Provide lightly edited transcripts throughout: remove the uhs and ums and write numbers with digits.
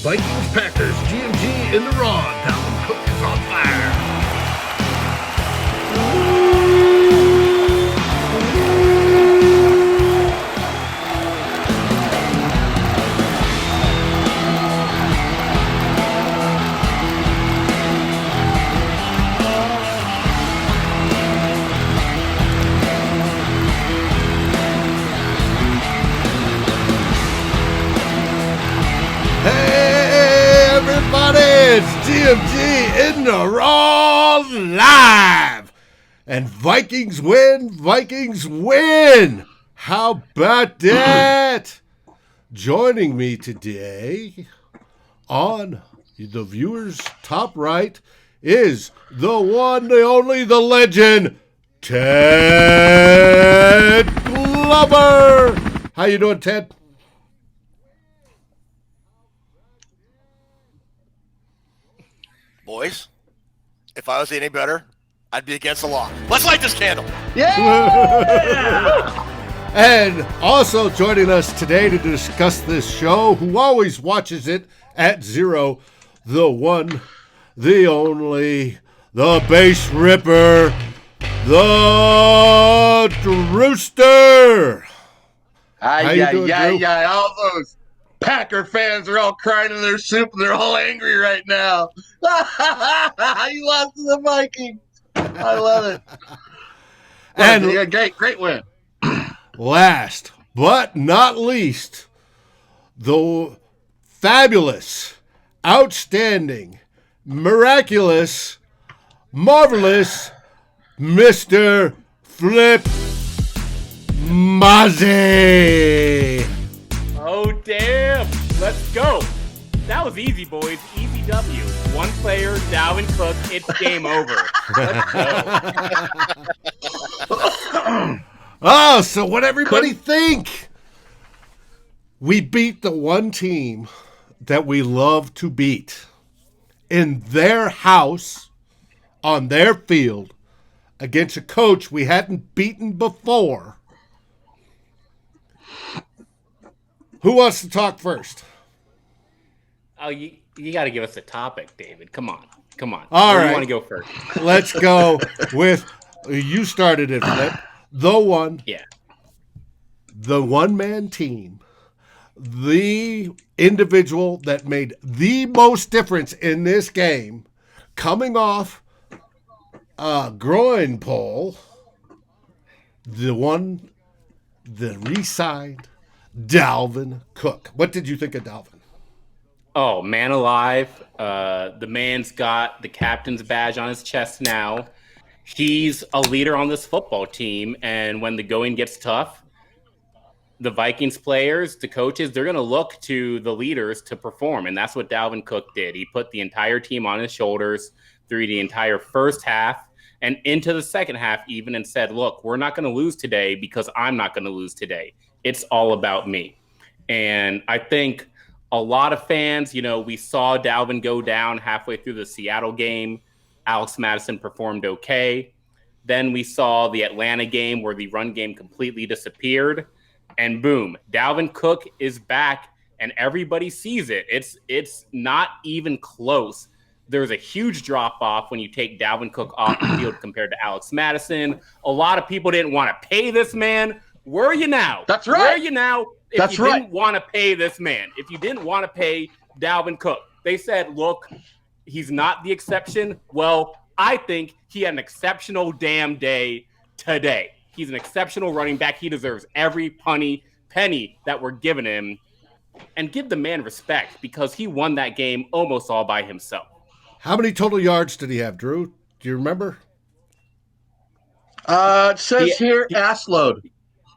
Vikings, Packers, GMG in the Raw. Dalvin Cook is on fire. It's GMG in the Raw live. And Vikings win, Vikings win. How about that? Joining me today on the viewer's top right is the one, the only, the legend, Ted Glover. How you doing, Ted? Boys, if I was any better, I'd be against the law. Let's light this candle. Yeah! And also joining us today to discuss this show, who always watches it at zero, the one, the only, the base ripper, the Rooster. All those Packer fans are all crying in their soup and they're all angry right now. You lost to the Vikings. I love it. And great win. Last but not least, the fabulous, outstanding, miraculous, marvelous Mr. Flip Mazzy. Oh, damn. Let's go. That was easy, boys. Easy W. One player, Dalvin Cook. It's game over. Let's go. Oh, so what everybody think? We beat the one team that we love to beat in their house, on their field, against a coach we hadn't beaten before. Who wants to talk first? Oh, you got to give us a topic, David. Come on. All right. You want to go first? Let's go with, you started it, Flip. The one-man team, the individual that made the most difference in this game, coming off a groin pull, the re-signed Dalvin Cook. What did you think of Dalvin? Oh, man alive. The man's got the captain's badge on his chest now. He's a leader on this football team, and when the going gets tough, the Vikings players, the coaches, they're going to look to the leaders to perform, and that's what Dalvin Cook did. He put the entire team on his shoulders through the entire first half and into the second half even, and said, look, we're not going to lose today because I'm not going to lose today. It's all about me. And I think a lot of fans, we saw Dalvin go down halfway through the Seattle game. Alex Madison performed okay. Then we saw the Atlanta game where the run game completely disappeared. And boom, Dalvin Cook is back and everybody sees it. It's not even close. There's a huge drop-off when you take Dalvin Cook off the field compared to Alex Madison. A lot of people didn't want to pay this man. Where are you now? That's right. Where are you now if you didn't want to pay this man? If you didn't want to pay Dalvin Cook, they said, look, he's not the exception. Well, I think he had an exceptional damn day today. He's an exceptional running back. He deserves every penny that we're giving him. And give the man respect because he won that game almost all by himself. How many total yards did he have, Drew? Do you remember? It says here, ass load.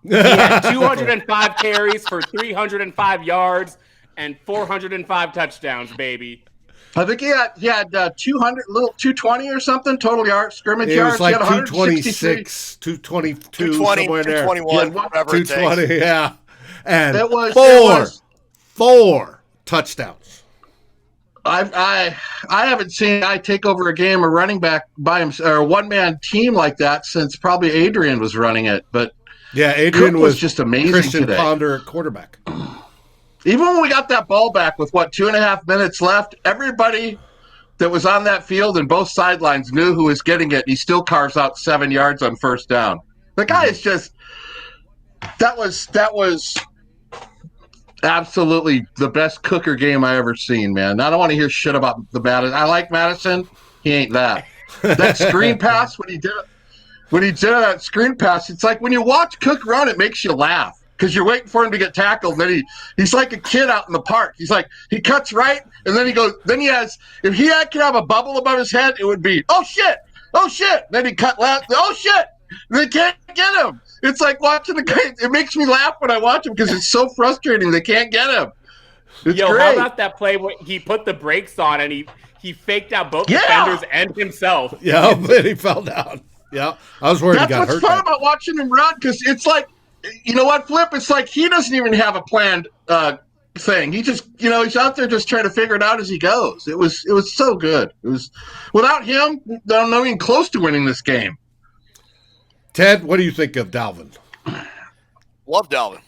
He had 205 carries for 305 yards and 405 touchdowns, baby. I think he had 220 or something total yards, scrimmage yards. It was like 226, 222, somewhere in there. 221, whatever it takes. 220, yeah. And it was four touchdowns. I haven't seen a guy take over a game or running back by himself or a one-man team like that since probably Adrian was running it. But yeah, Adrian was just amazing Christian today. Ponder at quarterback. Even when we got that ball back with 2.5 minutes left, everybody that was on that field and both sidelines knew who was getting it. He still carves out 7 yards on first down. The guy is just that was absolutely the best cooker game I ever seen, man. I don't want to hear shit about the Madison. I like Madison. He ain't that. That screen pass when he did that screen pass, it's like when you watch Cook run, it makes you laugh because you're waiting for him to get tackled. Then he's like a kid out in the park. He's like, he cuts right, and then he goes. Then he has, if he could have a bubble above his head, it would be, oh shit. Then he cut left. Oh shit. They can't get him. It's like watching the guy. It makes me laugh when I watch him because it's so frustrating. They can't get him. It's great. How about that play where he put the brakes on and he faked out both defenders and himself? Yeah, but he fell down. Yeah, I was worried he got hurt. That's what's fun about watching him run because it's like, you know what, Flip? It's like he doesn't even have a planned thing. He just, he's out there just trying to figure it out as he goes. It was so good. It was without him, they're not even close to winning this game. Ted, what do you think of Dalvin? Love Dalvin.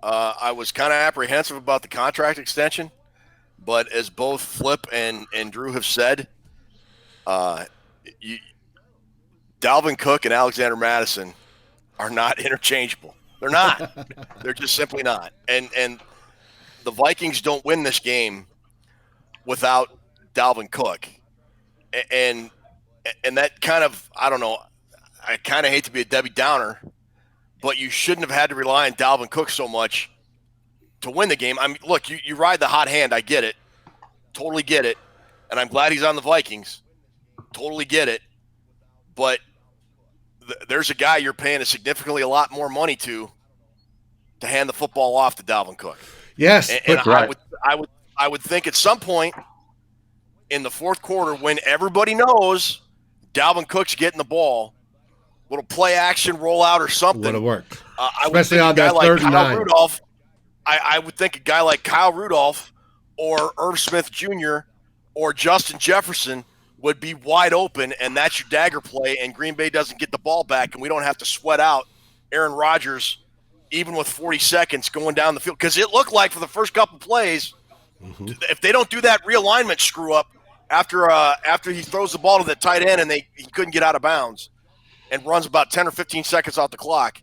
I was kind of apprehensive about the contract extension, but as both Flip and Drew have said, Dalvin Cook and Alexander Madison are not interchangeable. They're not. They're just simply not. And the Vikings don't win this game without Dalvin Cook. And that kind of, I don't know, I kind of hate to be a Debbie Downer, but you shouldn't have had to rely on Dalvin Cook so much to win the game. I mean, look, you ride the hot hand. I get it. Totally get it. And I'm glad he's on the Vikings. Totally get it. But there's a guy you're paying a lot more money to hand the football off to Dalvin Cook. Yes. And I would think at some point in the fourth quarter when everybody knows Dalvin Cook's getting the ball, little play action rollout or something. Would have worked. Especially on that third and 9. Rudolph, I would think a guy like Kyle Rudolph or Irv Smith Jr. or Justin Jefferson would be wide open, and that's your dagger play, and Green Bay doesn't get the ball back, and we don't have to sweat out Aaron Rodgers even with 40 seconds going down the field. Because it looked like for the first couple plays, if they don't do that realignment screw-up after he throws the ball to the tight end and he couldn't get out of bounds and runs about 10 or 15 seconds off the clock,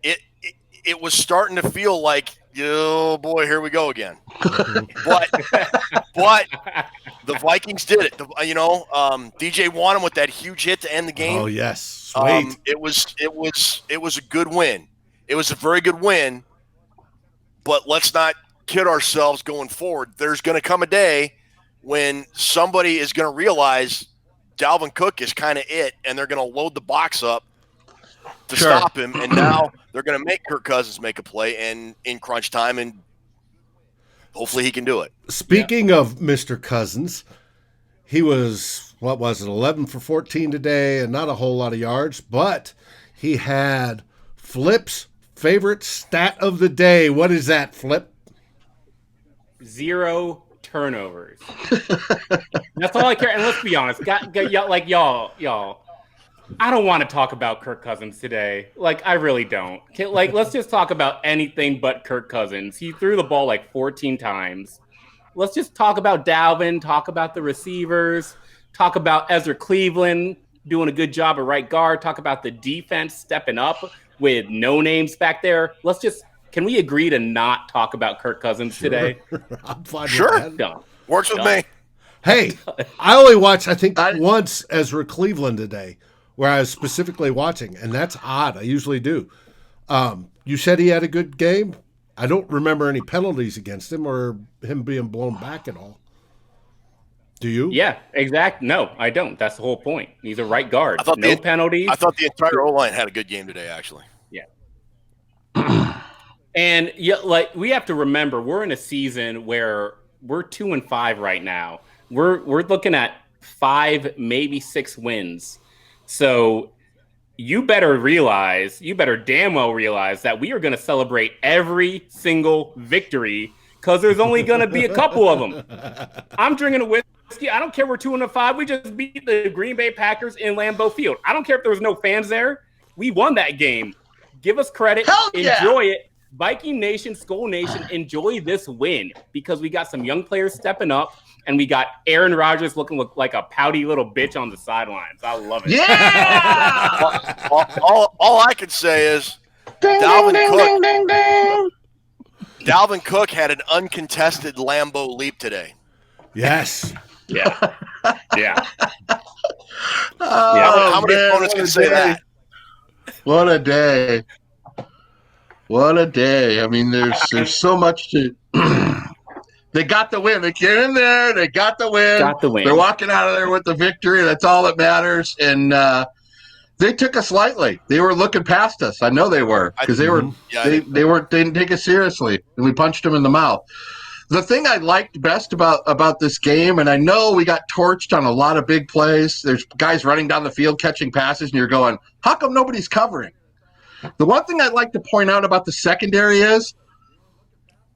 it was starting to feel like, oh boy, here we go again. but the Vikings did it. DJ Wonnom with that huge hit to end the game. Oh yes, sweet. It was a good win. It was a very good win. But let's not kid ourselves going forward. There's going to come a day when somebody is going to realize Dalvin Cook is kind of it, and they're going to load the box up to stop him, and now they're going to make Kirk Cousins make a play and in crunch time, and hopefully he can do it. Speaking of Mr. Cousins, he was, 11 for 14 today, and not a whole lot of yards, but he had Flip's favorite stat of the day. What is that, Flip? 0 turnovers. That's all I care. And let's be honest, y'all. I don't want to talk about Kirk Cousins today. I really don't. Let's just talk about anything but Kirk Cousins. He threw the ball 14 times. Let's just talk about Dalvin, talk about the receivers, talk about Ezra Cleveland doing a good job at right guard, talk about the defense stepping up with no names back there. Can we agree to not talk about Kirk Cousins today? I'm fine with that. Done. Works with me. Hey, I only watched, I think, once Ezra Cleveland today, where I was specifically watching, and that's odd. I usually do. You said he had a good game? I don't remember any penalties against him or him being blown back at all. Do you? Yeah, exactly. No, I don't. That's the whole point. He's a right guard. No penalties. I thought the entire O-line had a good game today, actually. Yeah. And we have to remember, we're in a season where we're 2-5 right now. We're looking at 5, maybe 6 wins. So you better damn well realize that we are going to celebrate every single victory because there's only going to be a couple of them. I'm drinking a whiskey. I don't care we're 2-5. We just beat the Green Bay Packers in Lambeau Field. I don't care if there was no fans there. We won that game. Give us credit. Enjoy it. Viking Nation, Skull Nation, enjoy this win because we got some young players stepping up and we got Aaron Rodgers looking like a pouty little bitch on the sidelines. I love it. Yeah! all I can say is Dalvin Cook had an uncontested Lambeau leap today. Yes. Yeah. Yeah. Oh, How many opponents can say that? What a day. What a day. I mean, there's so much to they got the win. They came in there, they got the win. They're walking out of there with the victory. That's all that matters. And they took us lightly. They were looking past us. I know they were, because they didn't take us seriously, and we punched them in the mouth. The thing I liked best about this game, and I know we got torched on a lot of big plays. There's guys running down the field catching passes, and you're going, how come nobody's covering? The one thing I'd like to point out about the secondary is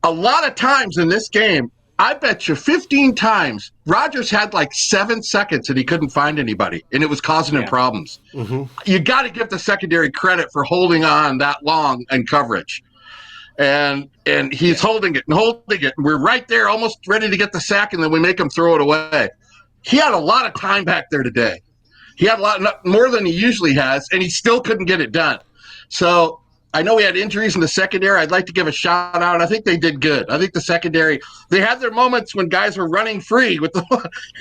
a lot of times in this game, I bet you 15 times, Rodgers had like 7 seconds and he couldn't find anybody, and it was causing him problems. Mm-hmm. You got to give the secondary credit for holding on that long in coverage. And he's holding it. And we're right there, almost ready to get the sack, and then we make him throw it away. He had a lot of time back there today. He had a lot more than he usually has, and he still couldn't get it done. So I know we had injuries in the secondary. I'd like to give a shout out. I think they did good. I think the secondary, they had their moments when guys were running free with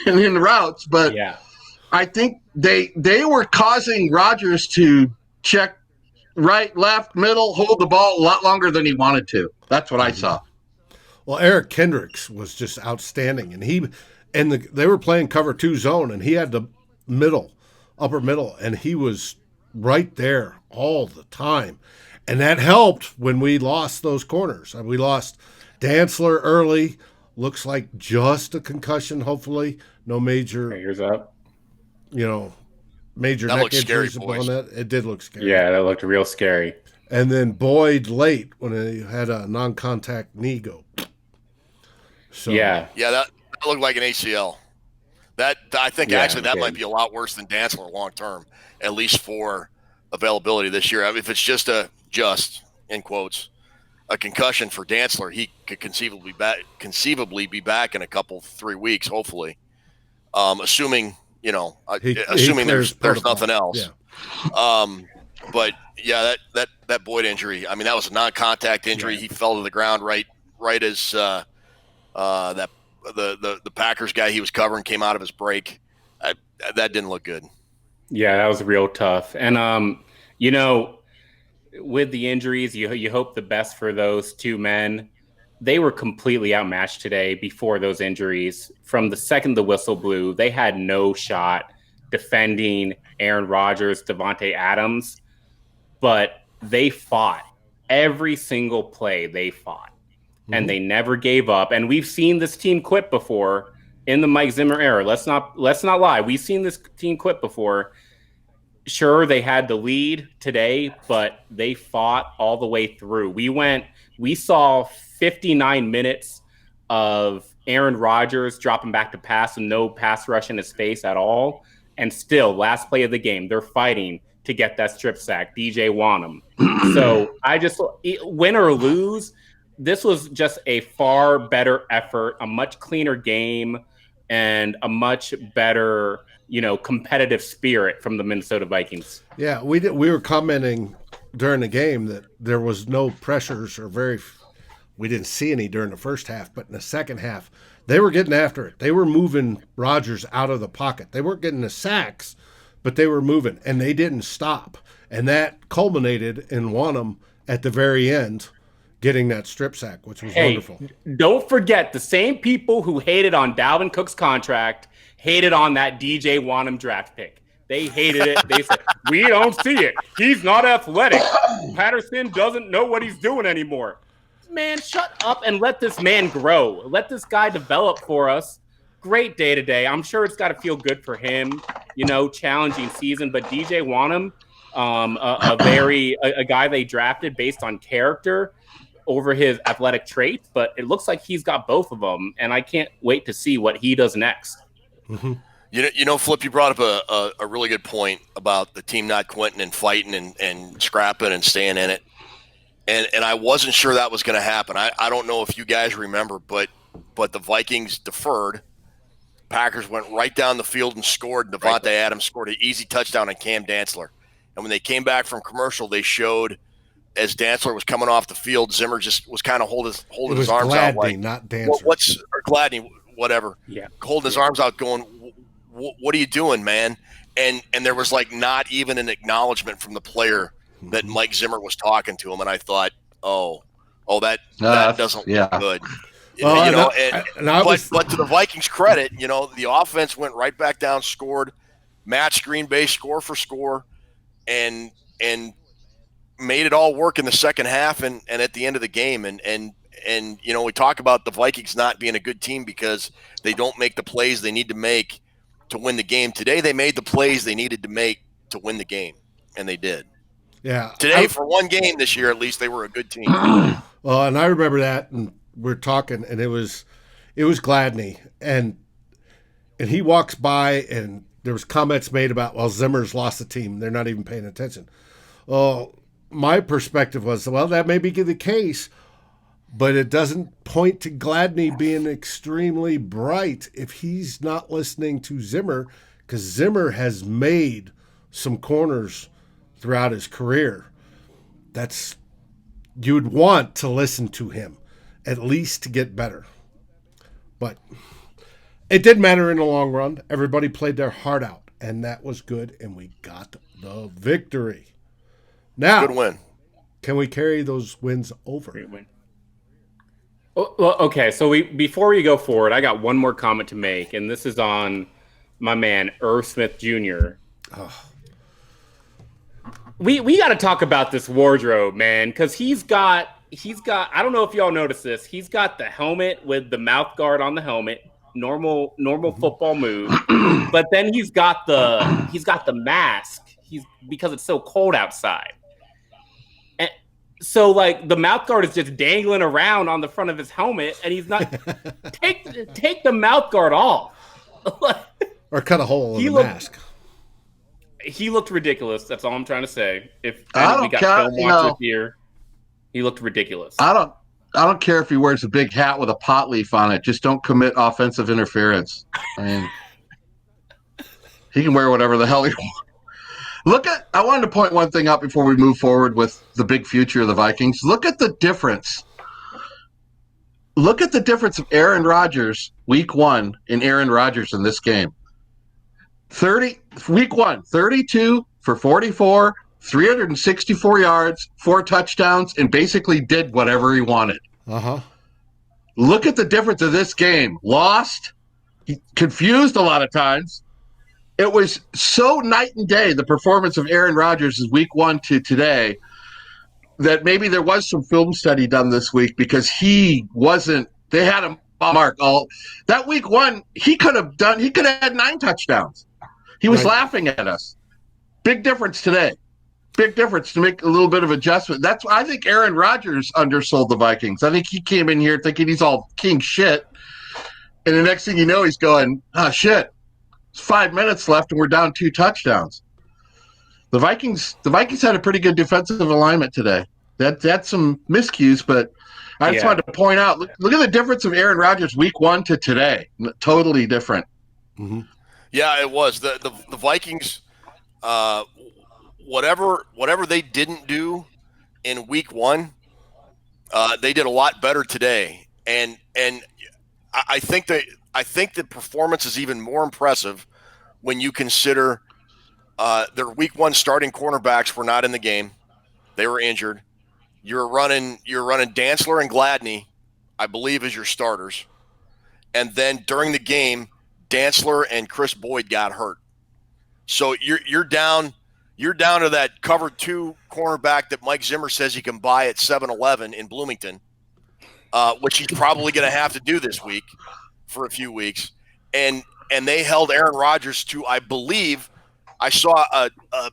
in the routes, but I think they were causing Rodgers to check right, left, middle, hold the ball a lot longer than he wanted to. That's what I saw. Well, Eric Kendricks was just outstanding, and they were playing cover 2 zone, and he had the upper middle, and he was right there all the time. And that helped when we lost those corners. We lost Dantzler early. Looks like just a concussion, hopefully. No major. Fingers up. Major neck injuries upon that. It did look scary. Yeah, that looked real scary. And then Boyd late when he had a non-contact knee go. So, yeah, that looked like an ACL. I think that might be a lot worse than Dantzler long term, at least for availability this year. I mean, if it's just in quotes, a concussion for Dantzler, he could conceivably be back in a couple 3 weeks, hopefully. Assuming there's nothing else. Yeah. But yeah, that Boyd injury, I mean, that was a non-contact injury. Yeah. He fell to the ground right as that the Packers guy he was covering came out of his break. That didn't look good. Yeah, that was real tough. And with the injuries, you hope the best for those two men. They were completely outmatched today before those injuries. From the second the whistle blew, they had no shot defending Aaron Rodgers, Devontae Adams, but they fought every single play. They fought, and they never gave up. And we've seen this team quit before in the Mike Zimmer era. Let's not lie. We've seen this team quit before. Sure, they had the lead today, but they fought all the way through. We saw 59 minutes of Aaron Rodgers dropping back to pass and no pass rush in his face at all. And still, last play of the game, they're fighting to get that strip sack, DJ Wonnom. So I just, win or lose, this was just a far better effort, a much cleaner game, and a much better, competitive spirit from the Minnesota Vikings. Yeah, we were commenting during the game that there was no pressures we didn't see any during the first half, but in the second half, they were getting after it. They were moving Rodgers out of the pocket. They weren't getting the sacks, but they were moving, and they didn't stop. And that culminated in Wonnom at the very end getting that strip sack, which was wonderful. Don't forget, the same people who hated on Dalvin Cook's contract hated on that DJ Wonnom draft pick. They hated it. They said, we don't see it. He's not athletic. Patterson doesn't know what he's doing anymore. Man, shut up and let this man grow. Let this guy develop for us. Great day today. I'm sure it's got to feel good for him. Challenging season. But DJ Wonnom, a guy they drafted based on character over his athletic traits, but it looks like he's got both of them, and I can't wait to see what he does next. Mm-hmm. Flip, you brought up a really good point about the team not quitting and fighting and scrapping and staying in it. and I wasn't sure that was going to happen. I don't know if you guys remember, but the Vikings deferred. Packers went right down the field and scored. Devontae Adams scored an easy touchdown on Cam Dantzler. And when they came back from commercial, they showed as Dantzler was coming off the field, Zimmer just was kind of holding his arms Gladney, out like, not Dantzler. Or Gladney, whatever. Yeah. Holding his arms out going, what are you doing, man? And there was like not even an acknowledgement from the player that Mike Zimmer was talking to him. And I thought, that doesn't look good. Well, but to the Vikings' credit, the offense went right back down, scored, matched Green Bay score for score, and made it all work in the second half and at the end of the game. And we talk about the Vikings not being a good team because they don't make the plays they need to make to win the game. Today they made the plays they needed to make to win the game, and they did. Yeah. Today, for one game this year at least, they were a good team. Well, and I remember that, and we're talking, and it was Gladney, and he walks by, and there was comments made about, well, Zimmer's lost the team. They're not even paying attention. Well, my perspective was, well, that may be the case, but it doesn't point to Gladney being extremely bright if he's not listening to Zimmer, because Zimmer has made some corners throughout his career. You'd want to listen to him, at least to get better. But it didn't matter in the long run. Everybody played their heart out, and that was good, and we got the victory. Now, good win. Can we carry those wins over? Great win. Well, okay, so before we go forward, I got one more comment to make, and this is on my man, Irv Smith Jr. Oh. We got to talk about this wardrobe, man, because he's got. I don't know if y'all noticed this. He's got the helmet with the mouth guard on the helmet, normal football move. But then he's got the mask. Because it's so cold outside. And so like the mouth guard is just dangling around on the front of his helmet, and he's not take the mouth guard off. Or cut a hole in the mask. He looked ridiculous. That's all I'm trying to say. If we got film watchers here, he looked ridiculous. I don't care if he wears a big hat with a pot leaf on it. Just don't commit offensive interference. I mean, he can wear whatever the hell he wants. I wanted to point one thing out before we move forward with the big future of the Vikings. Look at the difference. Look at the difference of Aaron Rodgers week 1 and Aaron Rodgers in this game. Week 1, 32 for 44, 364 yards, 4 touchdowns, and basically did whatever he wanted. Uh-huh. Look at the difference of this game. Lost, confused a lot of times. It was so night and day, the performance of Aaron Rodgers is week 1 to today, that maybe there was some film study done this week because they had him on mark all that week 1. He could have had 9 touchdowns. He was laughing at us. Big difference today. Big difference to make a little bit of adjustment. I think Aaron Rodgers undersold the Vikings. I think he came in here thinking he's all king shit. And the next thing you know, he's going, oh, shit. 5 minutes left and we're down 2 touchdowns. The Vikings had a pretty good defensive alignment today. They had some miscues, but I just wanted to point out, look at the difference of Aaron Rodgers week 1 to today. Totally different. Mm-hmm. Yeah, it was. The Vikings, whatever they didn't do in week 1, they did a lot better today. And I think the performance is even more impressive when you consider their week 1 starting cornerbacks were not in the game. They were injured. You're running Dantzler and Gladney, I believe, as your starters. And then during the game, Dantzler and Kris Boyd got hurt. So you're down to that cover 2 cornerback that Mike Zimmer says he can buy at 7-Eleven in Bloomington, which he's probably going to have to do this week for a few weeks. And they held Aaron Rodgers to, I believe, I saw a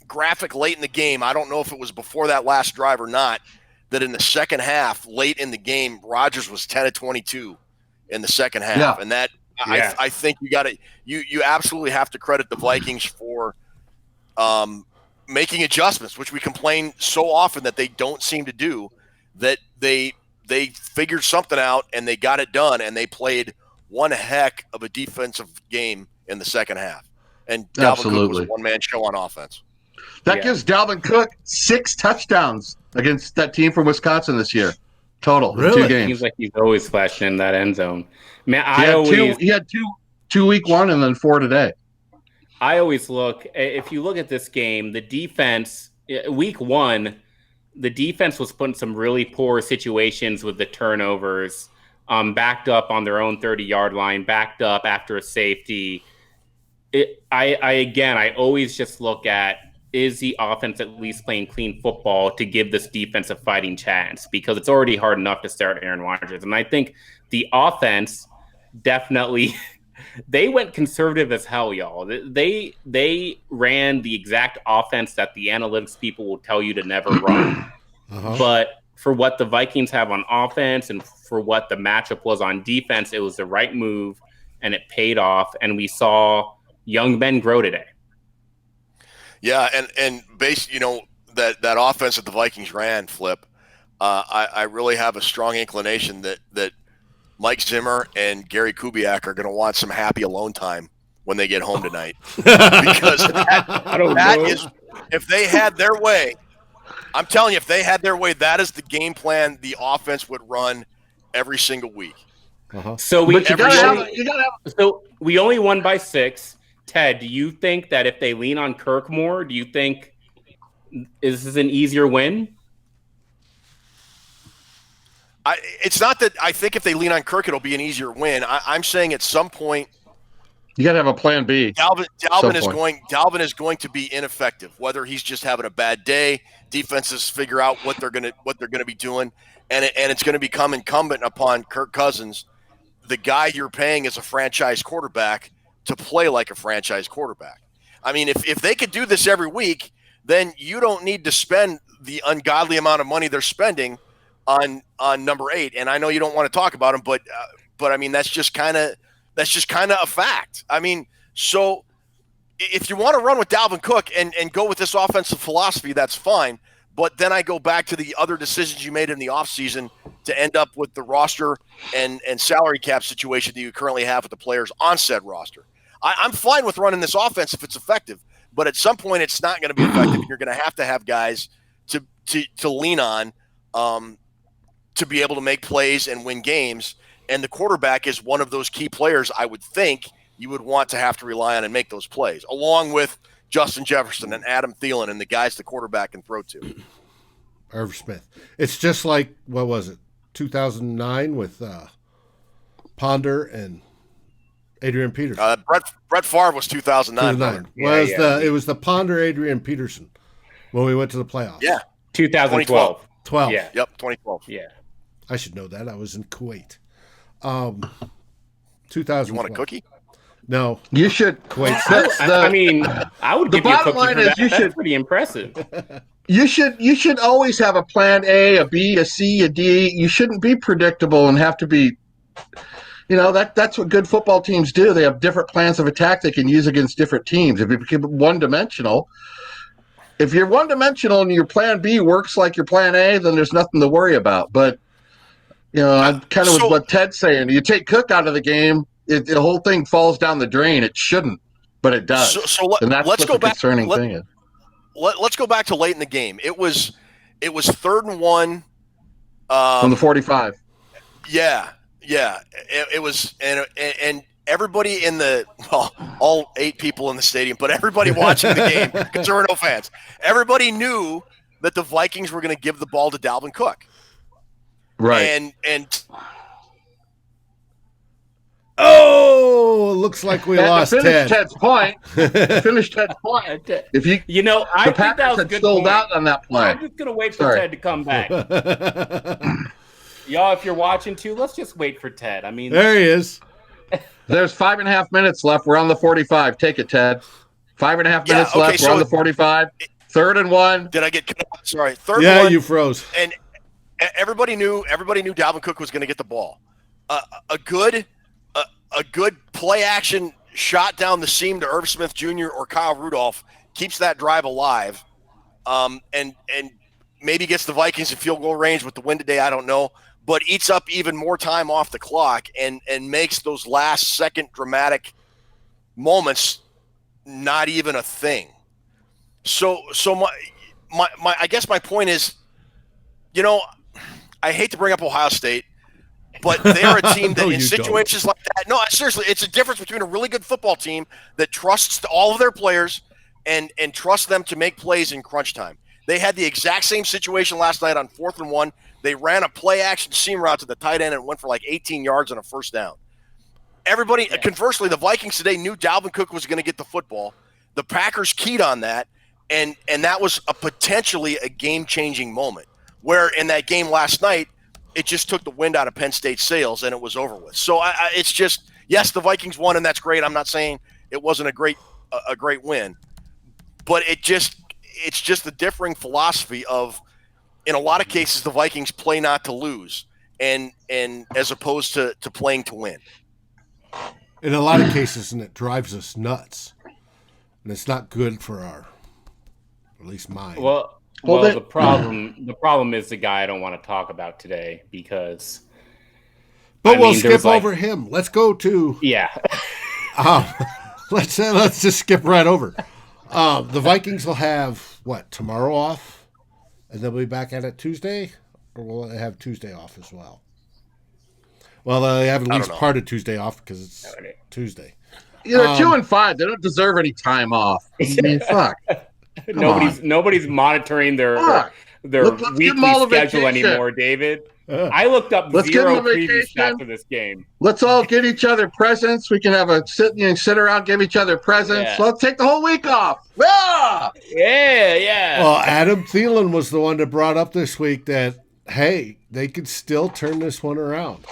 graphic late in the game. I don't know if it was before that last drive or not, that in the second half, late in the game, Rodgers was 10 of 22 in the second half. Yeah. And that I think you absolutely have to credit the Vikings for making adjustments, which we complain so often that they don't seem to do, that they figured something out and they got it done, and they played one heck of a defensive game in the second half. And Dalvin Cook was a one-man show on offense. That gives Dalvin Cook 6 touchdowns against that team from Wisconsin this year, total, in 2 games. Seems like he's always flashing in that end zone. Man, he had two week 1 and then 4 today. I always look, if you look at this game, the defense, week 1, the defense was put in some really poor situations with the turnovers, backed up on their own 30-yard line, backed up after a safety. I always just look at, is the offense at least playing clean football to give this defense a fighting chance? Because it's already hard enough to start Aaron Rodgers. And I think the offense definitely, they went conservative as hell, y'all. They ran the exact offense that the analytics people will tell you to never run. But for what the Vikings have on offense and for what the matchup was on defense, it was the right move, and it paid off. And we saw young men grow today. Yeah, and based, that offense that the Vikings ran, Flip, I really have a strong inclination that Mike Zimmer and Gary Kubiak are going to want some happy alone time when they get home tonight. Because that is, if they had their way, I'm telling you, if they had their way, that is the game plan the offense would run every single week. So we only won by 6. Ted, do you think that if they lean on Kirk more, do you think this is an easier win? It's not that I think if they lean on Kirk, it'll be an easier win. I'm saying at some point you got to have a plan B. Dalvin is going to be ineffective, whether he's just having a bad day. Defenses figure out what they're going to be doing, and it's going to become incumbent upon Kirk Cousins, the guy you're paying as a franchise quarterback, to play like a franchise quarterback. I mean, if they could do this every week, then you don't need to spend the ungodly amount of money they're spending on number 8. And I know you don't want to talk about him, but I mean, that's just kind of a fact. I mean, so if you want to run with Dalvin Cook and go with this offensive philosophy, that's fine. But then I go back to the other decisions you made in the offseason to end up with the roster and salary cap situation that you currently have with the players on said roster. I'm fine with running this offense if it's effective, but at some point it's not going to be effective. You're going to have guys to lean on to be able to make plays and win games, and the quarterback is one of those key players I would think you would want to have to rely on and make those plays, along with Justin Jefferson and Adam Thielen and the guys the quarterback can throw to. Irv Smith. It's just like, what was it, 2009 with Ponder and Adrian Peterson. Brett Favre was 2009. It was the Ponder Adrian Peterson when we went to the playoffs. Yeah. 2012. 12. Yeah. Yep, 2012. Yeah. I should know that. I was in Kuwait. 2012. You want a cookie? No. You should. Kuwait. I would give you a cookie for that. That's pretty impressive. You should always have a plan A, a B, a C, a D. You shouldn't be predictable and have to be, that's what good football teams do. They have different plans of attack they can use against different teams. If you become one-dimensional, if you're one-dimensional and your plan B works like your plan A, then there's nothing to worry about. But, I'm kind of with what Ted's saying. You take Cook out of the game, the whole thing falls down the drain. It shouldn't, but it does. And that's let's go back. Concerning thing is. Let's go back to late in the game. It was 3rd and 1 from the 45. Yeah. It was, and everybody all 8 people in the stadium, but everybody watching the game, because there were no fans. Everybody knew that the Vikings were going to give the ball to Dalvin Cook. Right. And looks like we lost Ted. Ted's point. Finish Ted's point. I think that was a good sold point. Out on that play. I'm just gonna wait for Ted to come back. Y'all, if you're watching too, let's just wait for Ted. I mean, there he is. There's 5.5 minutes left. We're on the 45. Take it, Ted. 5.5 minutes left. We're on the 45. 3rd and 1. Did I get cut off? Sorry. 3rd and 1. Yeah, you froze. And everybody knew Dalvin Cook was going to get the ball. A good play action shot down the seam to Irv Smith Jr. or Kyle Rudolph keeps that drive alive, and maybe gets the Vikings in field goal range with the win today. I don't know, but eats up even more time off the clock and makes those last second dramatic moments not even a thing. So my I guess my point is, I hate to bring up Ohio State, but they're a team that in situations like that, no, seriously, it's a difference between a really good football team that trusts all of their players and trusts them to make plays in crunch time. They had the exact same situation last night on 4th and 1. They ran a play action seam route to the tight end and went for like 18 yards on a first down. Everybody, conversely, the Vikings today knew Dalvin Cook was going to get the football. The Packers keyed on that, and that was potentially a game-changing moment. Where in that game last night, it just took the wind out of Penn State's sails and it was over with. So it's just, yes, the Vikings won and that's great. I'm not saying it wasn't a great win, but it's just the differing philosophy of, in a lot of cases, the Vikings play not to lose and as opposed to playing to win. In a lot of cases, and it drives us nuts, and it's not good for at least mine. Well, the problem is the guy I don't want to talk about today because. But we'll skip over him. Let's go to. Yeah. Let's just skip right over. The Vikings will have tomorrow off, and they'll be back at it Tuesday, or will they have Tuesday off as well? Well, they have at least part of Tuesday off because it's Tuesday. Yeah, they're 2-5. They don't deserve any time off. I mean, fuck. Nobody's monitoring their weekly schedule anymore, David. I looked up zero previous stats for this game. Let's all get each other presents. We can have sit around, give each other presents. Yeah. Let's take the whole week off. Yeah. Well, Adam Thielen was the one that brought up this week that, hey, they could still turn this one around.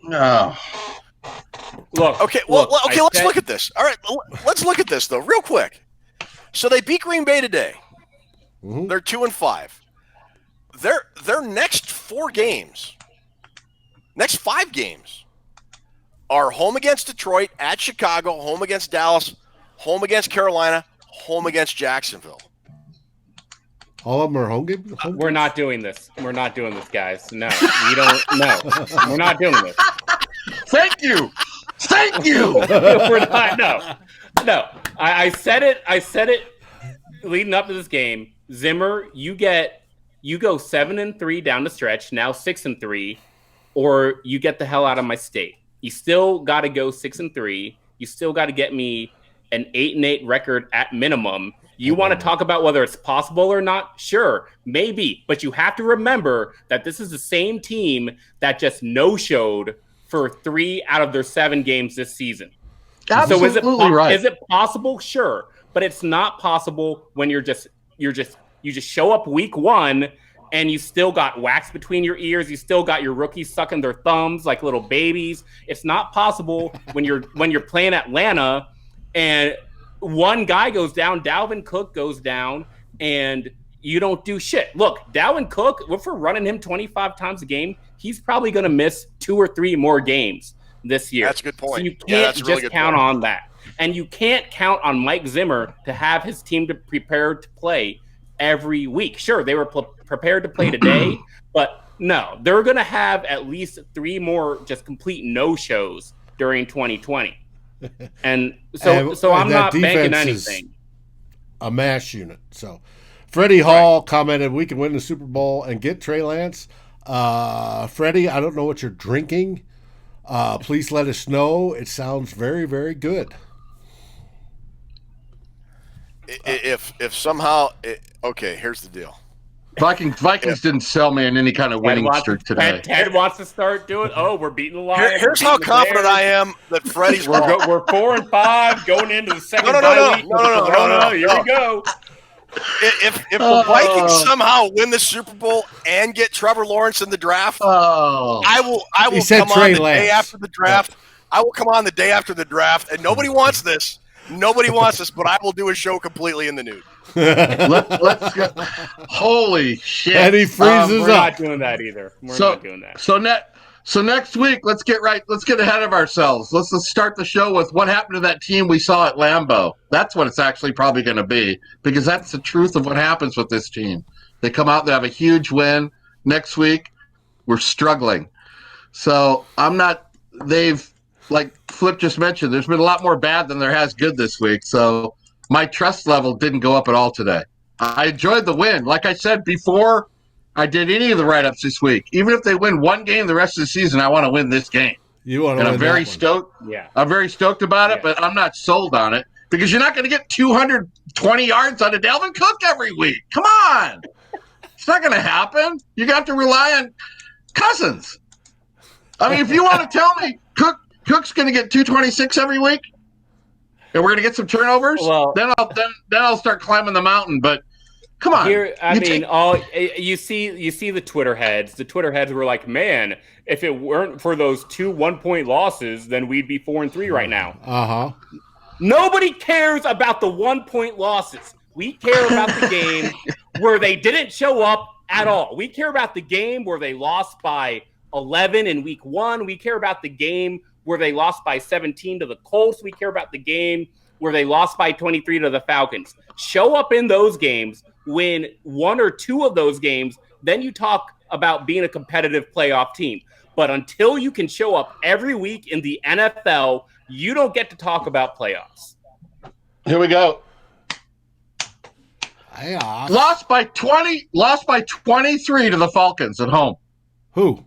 No. Okay, let's look at this. All right, let's look at this, though, real quick. So they beat Green Bay today. Mm-hmm. They're 2-5. Their next 5 games, are home against Detroit, at Chicago, home against Dallas, home against Carolina, home against Jacksonville. All of them are home games? We're not doing this. We're not doing this, guys. No, we don't. No, we're not doing this. Thank you. We're not. No. I said it leading up to this game. Zimmer, you go 7-3 down the stretch, now 6-3, or you get the hell out of my state. You still got to go 6-3. You still got to get me an 8-8 record at minimum. You want to talk about whether it's possible or not? Sure, maybe. But you have to remember that this is the same team that just no-showed for 3 out of their 7 games this season. Absolutely right. Is it possible? Sure. But it's not possible when you just show up week 1 and you still got wax between your ears. You still got your rookies sucking their thumbs like little babies. It's not possible when you're playing Atlanta and one guy goes down, Dalvin Cook goes down, and you don't do shit. Look, Dalvin Cook, if we're running him 25 times a game, he's probably going to miss 2 or 3 more games this year. That's a good point. So you can't just count on that. And you can't count on Mike Zimmer to have his team to prepare to play every week. Sure, they were prepared to play today, but no, they're going to have at least 3 more just complete no-shows during 2020. And so I'm not banking anything. A mash unit. So Freddie Hall commented, we can win the Super Bowl and get Trey Lance. Freddie, I don't know what you're drinking. Please let us know. It sounds very, very good. If somehow okay, here's the deal. Vikings didn't sell me in any kind of winning streak today. Ted wants to start doing. Oh, we're beating the Lions. Here's how confident I am that Freddie's wrong. We're 4-5 going into the second No. Here we go. If the Vikings somehow win the Super Bowl and get Trevor Lawrence in the draft, I will come on the day after the draft. I will come on the day after the draft, and nobody wants this. Nobody wants this, but I will do a show completely in the nude. Let's go. Holy shit. And he freezes We're not doing that either. We're not doing that. So So next week, let's get ahead of ourselves. Let's start the show with what happened to that team we saw at Lambeau. That's what it's actually probably going to be, because that's the truth of what happens with this team. They come out, they have a huge win. Next week, we're struggling. So they've, like Flip just mentioned, there's been a lot more bad than there has good this week. So my trust level didn't go up at all today. I enjoyed the win. Like I said before, I did any of the write-ups this week. Even if they win one game the rest of the season, I want to win this game. You want to and win I'm very that one. stoked. Yeah. I'm very stoked about it, but I'm not sold on it because you're not going to get 220 yards out of Dalvin Cook every week. Come on. It's not going to happen. You're going to have to rely on Cousins. I mean, if you want to tell me Cook's going to get 226 every week and we're going to get some turnovers, then I'll start climbing the mountain, but come on. You see the Twitter heads. The Twitter heads were like, man, if it weren't for those 2 1-point losses, then we'd be 4-3 right now. Uh-huh. Nobody cares about the 1-point losses. We care about the game where they didn't show up at all. We care about the game where they lost by 11 in week 1. We care about the game where they lost by 17 to the Colts. We care about the game where they lost by 23 to the Falcons. Show up in those games, win 1 or 2 of those games, then you talk about being a competitive playoff team. But until you can show up every week in the NFL, you don't get to talk about playoffs. Here we go. Yeah. Lost by 23 to the Falcons at home. Who?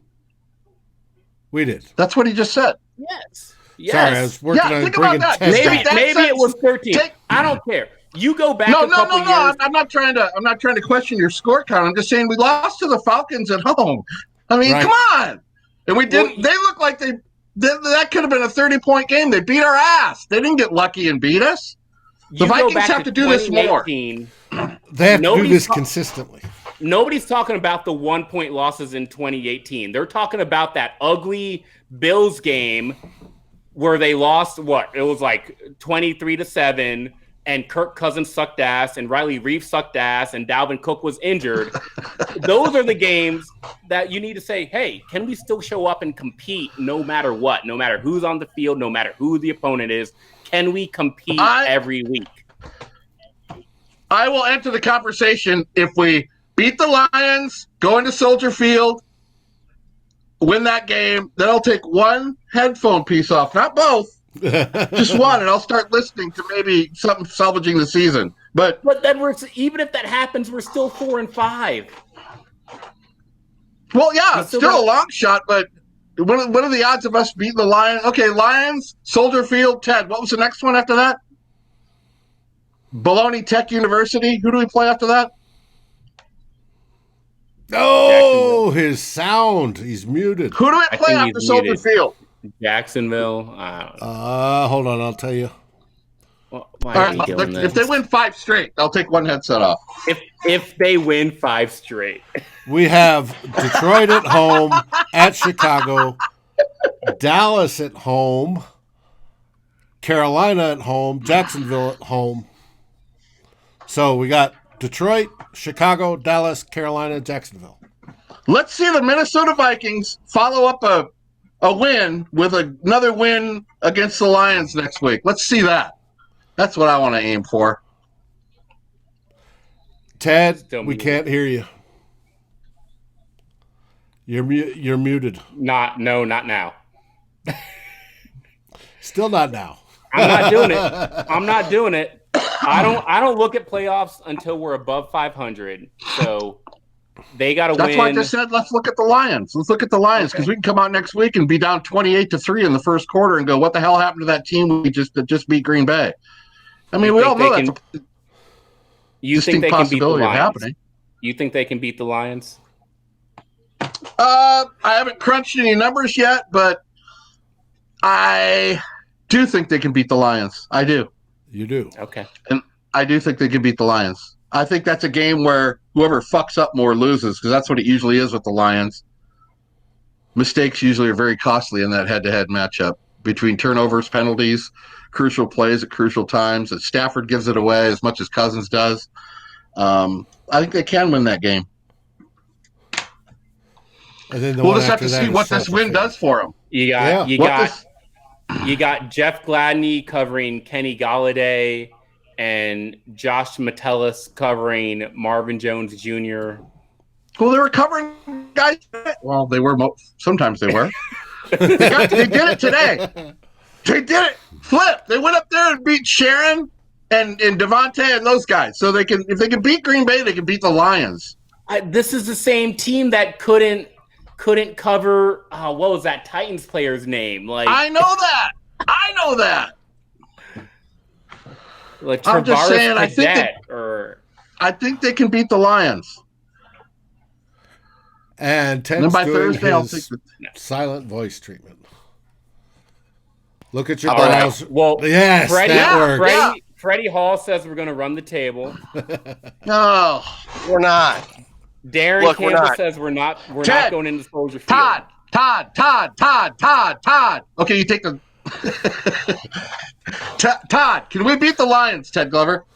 We did. That's what he just said. Yes. Sorry, I was working on think bringing about that. 10 Maybe back. it was 13. I don't care. You go back No. a couple years. I'm not trying to question your score count. I'm just saying we lost to the Falcons at home. I mean, come on. And we didn't. They look like that could have been a 30-point game. They beat our ass. They didn't get lucky and beat us. The Vikings have to do this more. They have to do this consistently. Nobody's talking about the 1-point losses in 2018. They're talking about that ugly Bills game where they lost, it was like 23-7, and Kirk Cousins sucked ass, and Riley Reef sucked ass, and Dalvin Cook was injured. Those are the games that you need to say, hey, can we still show up and compete no matter what, no matter who's on the field, no matter who the opponent is? Can we compete every week? I will enter the conversation if we beat the Lions, go into Soldier Field, win that game, then I'll take one headphone piece off, not both, just one, and I'll start listening to maybe something salvaging the season. But then even if that happens, we're still 4-5. Well, yeah, it's still a long shot, but what are the odds of us beating the Lions? Okay, Lions, Soldier Field, Ted. What was the next one after that? Bologna Tech University. Who do we play after that? Oh, his sound. He's muted. Who do we play after Soldier Field? Jacksonville. Hold on. I'll tell you. Well, why are we doing this? If they win 5 straight, I'll take one headset off. If they win 5 straight. We have Detroit at home, at Chicago, Dallas at home, Carolina at home, Jacksonville at home. So we got Detroit, Chicago, Dallas, Carolina, Jacksonville. Let's see the Minnesota Vikings follow up a win with another win against the Lions next week. Let's see that. That's what I want to aim for. Ted, we can't hear you. You're muted. Not now. Still not now. I'm not doing it. I don't look at playoffs until we're above 500. So they got to win. That's why I just said let's look at the Lions. Let's look at the Lions because we can come out next week and be down 28-3 in the first quarter and go, what the hell happened to that team we just beat Green Bay? I mean, we all know that's a distinct possibility of happening. You think they can beat the Lions? I haven't crunched any numbers yet, but I do think they can beat the Lions. I do. You do. Okay. And I do think they can beat the Lions. I think that's a game where whoever fucks up more loses because that's what it usually is with the Lions. Mistakes usually are very costly in that head-to-head matchup between turnovers, penalties, crucial plays at crucial times. That Stafford gives it away as much as Cousins does. I think they can win that game. And then we'll just have to see what this win does for them. You got Jeff Gladney covering Kenny Golladay and Josh Metellus covering Marvin Jones Jr. Well, they were covering guys. Well, they were. Sometimes they were. They did it today. They did it. Flip. They went up there and beat Sharon and Devontae and those guys. So if they can beat Green Bay, they can beat the Lions. This is the same team that couldn't cover. What was that Titans player's name? Like I know that. Like I'm just saying. I think they can beat the Lions. And Ted's by doing Thursday, I'll his take silent voice treatment. Look at your All right. balls. Well, yes, that works. Freddie Hall says we're going to run the table. No, we're not. Darren Campbell says we're not going into Soldier Field. Todd. Okay, you take the Todd. Can we beat the Lions, Ted Glover?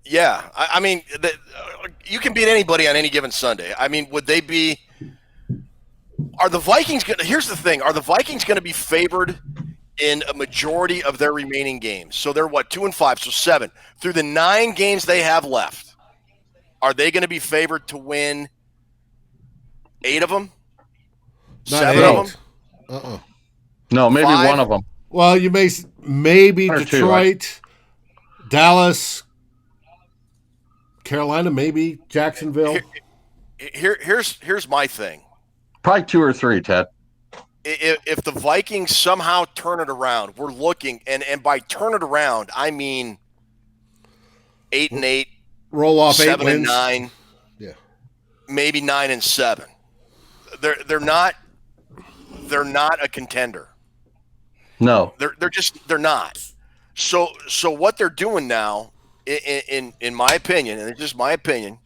Yeah, I mean, you can beat anybody on any given Sunday. I mean, would they be? Are the Vikings going? Here's the thing: are the Vikings going to be favored in a majority of their remaining games? So they're 2-5, so 7 through the 9 games they have left. Are they going to be favored to win 8 of them? Not 7 of them? No, maybe 5? one of them. Well, you maybe Detroit, Dallas, Carolina, maybe Jacksonville. Here's my thing. Probably 2 or 3, Ted. If the Vikings somehow turn it around, we're looking, and by turn it around, I mean 8-8, roll off 7 8 and wins. 9, yeah, maybe 9 and 7. They're not a contender. No, they're not. So what they're doing now, in my opinion, and it's just my opinion.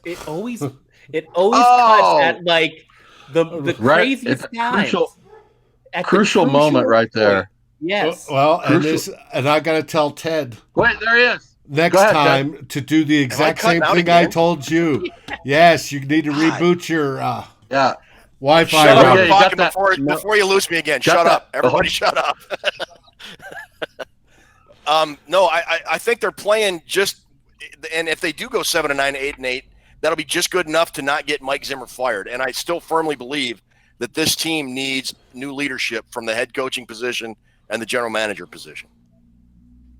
It always cuts at like the craziest times. Crucial moment right there. Yes. Well, and I got to tell Ted. Wait, there he is. Next time Ted. To do the exact same thing I told you. Yes, you need to reboot your Wi-Fi. Shut up before you lose me again. Shut up. Everybody shut up. No, I think they're playing just, and if they do go 7-9, 8-8, that'll be just good enough to not get Mike Zimmer fired. And I still firmly believe that this team needs new leadership from the head coaching position and the general manager position.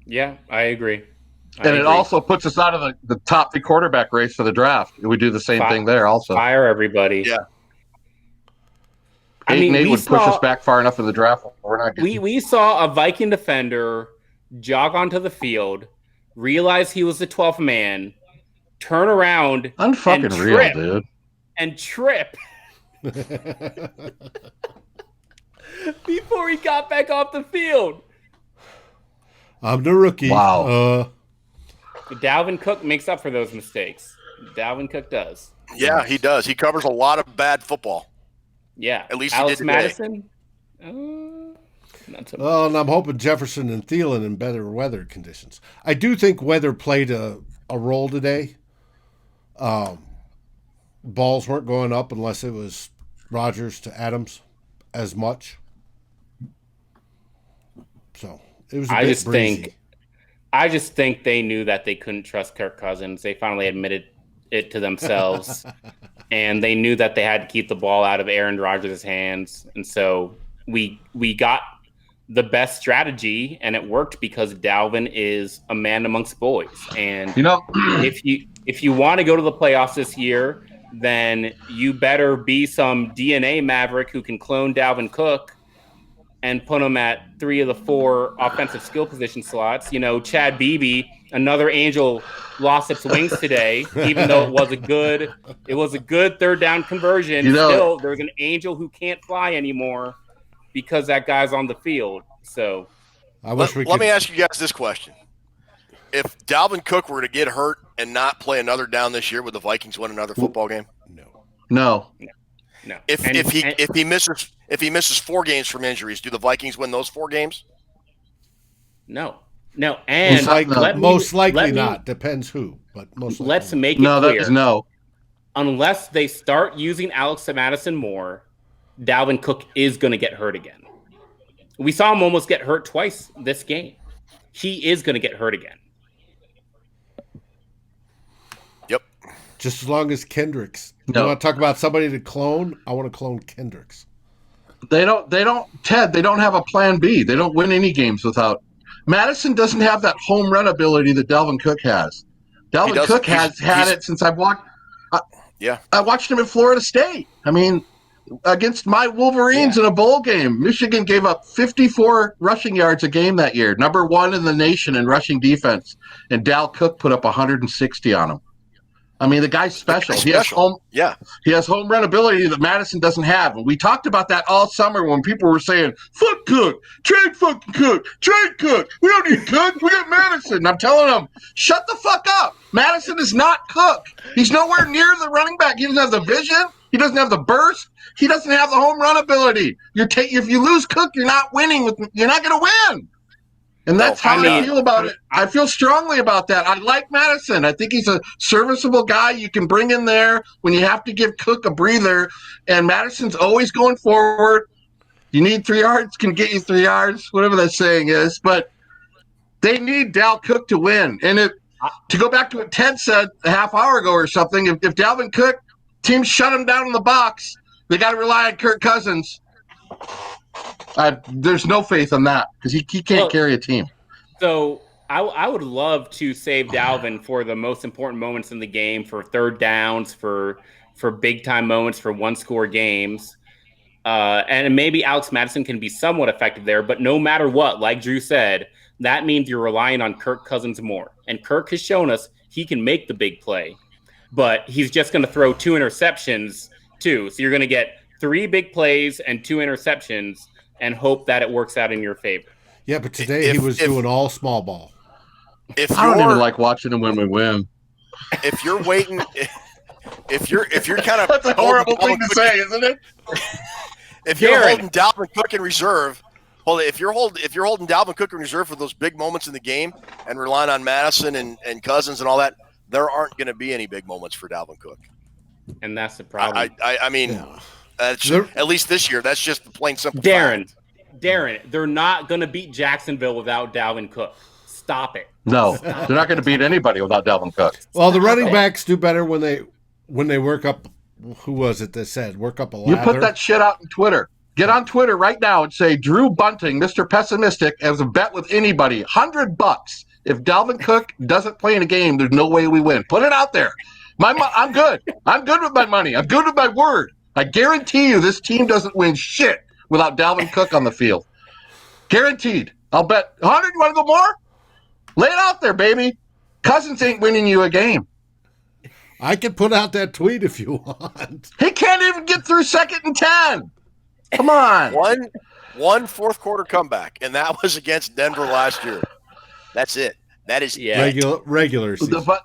Yeah, I agree. It also puts us out of the top 3 quarterback race for the draft. We do the same thing there also. Fire everybody. Yeah. 8-8 would push us back far enough in the draft. We're not getting... We saw a Viking defender jog onto the field, realize he was the 12th man, turn around unfucking real, dude. And trip before he got back off the field. I'm the rookie. Wow. Dalvin Cook makes up for those mistakes. Dalvin Cook does. Yeah, he does. He covers a lot of bad football. Yeah. At least Alex he did Madison? Not so much. Well, and I'm hoping Jefferson and Thielen in better weather conditions. I do think weather played a role today. Balls weren't going up unless it was Rodgers to Adams as much. So it was a bit breezy. I just think they knew that they couldn't trust Kirk Cousins. They finally admitted it to themselves. And they knew that they had to keep the ball out of Aaron Rodgers' hands. And so we got the best strategy, and it worked because Dalvin is a man amongst boys. And if you want to go to the playoffs this year, then you better be some DNA maverick who can clone Dalvin Cook and put him at 3 of the 4 offensive skill position slots. Chad Beebe, another Angel, lost its wings today, even though it was a good third down conversion. Still, there's an Angel who can't fly anymore because that guy's on the field. So let me ask you guys this question. If Dalvin Cook were to get hurt and not play another down this year, would the Vikings win another football game? No. If he misses 4 games from injuries, do the Vikings win those 4 games? No. No, and most likely not. Depends who, but most likely. Let's make it no, clear. that is no. Unless they start using Alex Madison more, Dalvin Cook is going to get hurt again. We saw him almost get hurt twice this game. He is going to get hurt again. Yep. Just as long as Kendricks. No. You want to talk about somebody to clone? I want to clone Kendricks. They don't, Ted, they don't have a plan B. They don't win any games without. Madison doesn't have that home run ability that Dalvin Cook has. Dalvin Cook has had it since I've watched. I watched him at Florida State. I mean, against my Wolverines in a bowl game, Michigan gave up 54 rushing yards a game that year, number 1 in the nation in rushing defense, and Dal Cook put up 160 on him. I mean, the guy's special. He has home run ability that Madison doesn't have. And we talked about that all summer when people were saying, "Fuck Cook, trade fucking Cook, trade Cook. We don't need Cook. We got Madison." And I'm telling them, shut the fuck up. Madison is not Cook. He's nowhere near the running back. He doesn't have the vision. He doesn't have the burst. He doesn't have the home run ability. If you lose Cook, you're not winning. You're not going to win. And that's how I feel about it. I feel strongly about that. I like Madison. I think he's a serviceable guy you can bring in there when you have to give Cook a breather. And Madison's always going forward. You need 3 yards, can get you 3 yards, whatever that saying is. But they need Dal Cook to win. And to go back to what Ted said a half hour ago or something, if Dalvin Cook, teams shut him down in the box, they got to rely on Kirk Cousins. There's no faith in that because he can't carry a team. So I would love to save Dalvin for the most important moments in the game, for third downs, for big time moments, for one-score games. And maybe Alex Madison can be somewhat effective there. But no matter what, like Drew said, that means you're relying on Kirk Cousins more. And Kirk has shown us he can make the big play. But he's just going to throw 2 interceptions too. So you're going to get 3 big plays and 2 interceptions and hope that it works out in your favor. Yeah, but today he was doing all small ball. I don't even like watching him when we win. If you're waiting, if you're kind of that's a horrible thing to say, isn't it? If you're holding Dalvin Cook in reserve, if you're holding Dalvin Cook in reserve for those big moments in the game and relying on Madison and Cousins and all that, there aren't going to be any big moments for Dalvin Cook. And that's the problem. I mean. At least this year, that's just the plain simple fact. fact. Darren, they're not going to beat Jacksonville without Dalvin Cook. Stop it. No, they're not going to beat anybody without Dalvin Cook. Well, the running backs do better when they work up. Who was it that said work up a ladder? You put that shit out on Twitter. Get on Twitter right now and say Drew Bunting, Mr. Pessimistic, as a bet with anybody, $100. If Dalvin Cook doesn't play in a game, there's no way we win. Put it out there. I'm good. I'm good with my money. I'm good with my word. I guarantee you this team doesn't win shit without Dalvin Cook on the field. Guaranteed. I'll bet 100. You want to go more? Lay it out there, baby. Cousins ain't winning you a game. I can put out that tweet if you want. He can't even get through 2nd and 10. Come on. One fourth quarter comeback, and that was against Denver last year. That's it. That is regular season. But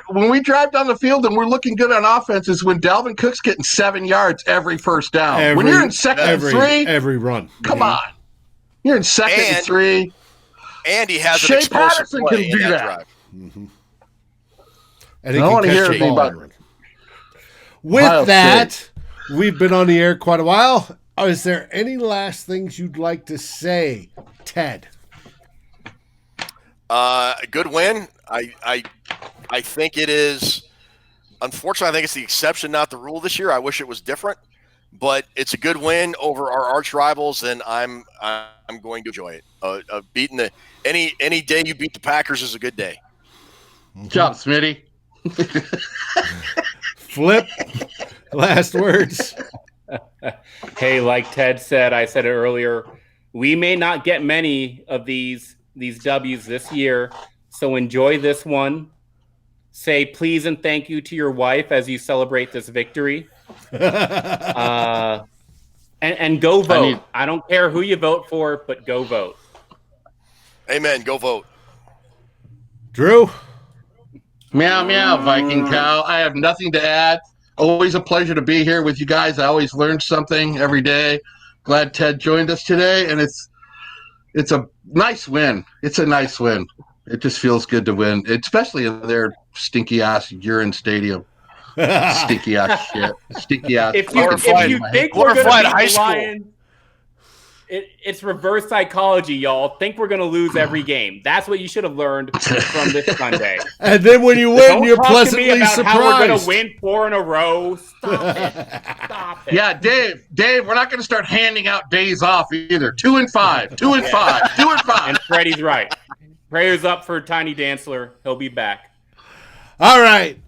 when we drive down the field and we're looking good on offense is when Dalvin Cook's getting 7 yards every first down. When you're in 2nd and 3, every run. Come on. You're in 2nd and 3. And he has Shea an explosive Patterson play can do in that. drive. Mm-hmm. And he I don't want to hear catch anything about With that, we've been on the air quite a while. Is there any last things you'd like to say, Ted? Good win. I think it is. Unfortunately, I think it's the exception, not the rule this year. I wish it was different, but it's a good win over our arch rivals, and I'm going to enjoy it. Beating any day you beat the Packers is a good day. Good job, Smitty. Flip. Last words. Hey, like Ted said, I said it earlier. We may not get many of these W's this year, so enjoy this one. Say please and thank you to your wife as you celebrate this victory. And go vote. I don't care who you vote for, but go vote. Amen. Go vote. Drew? Meow, meow, Viking cow. I have nothing to add. Always a pleasure to be here with you guys. I always learn something every day. Glad Ted joined us today, and it's it's a nice win. It's a nice win. It just feels good to win, especially in their stinky ass urine stadium. Stinky ass shit. Stinky ass. If you think we're going to beat the Lions, it's reverse psychology, y'all. Think we're going to lose every game. That's what you should have learned from this Sunday. And then when you win, you're pleasantly to me about surprised. How we're going to win 4 in a row. Stop it. Stop it. Yeah, Dave, we're not going to start handing out days off either. 2 and 5, 2 and 5, 2 and 5. And Freddie's right. Prayers up for Tiny Dantzler. He'll be back. All right.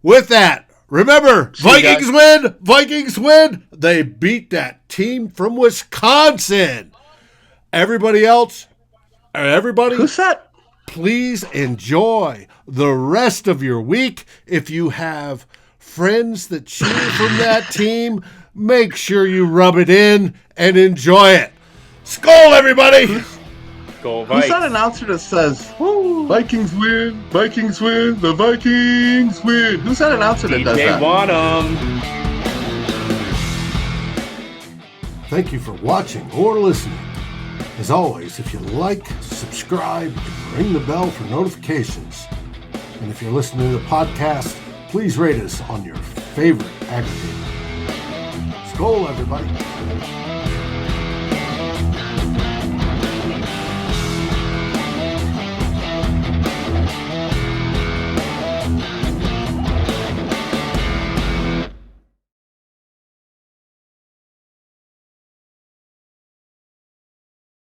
With that, remember, Vikings win. Vikings win. They beat that team from Wisconsin. Everybody else, Who's that? Please enjoy the rest of your week. If you have friends that cheer from that team, make sure you rub it in and enjoy it. Skol, everybody. Go Who's that announcer that says, "Woo, Vikings win, Vikings win, the Vikings win"? Who's that announcer that does that? DJ Wonnom. Thank you for watching or listening. As always, if you like, subscribe, and ring the bell for notifications. And if you're listening to the podcast, please rate us on your favorite aggregator. Skol, everybody.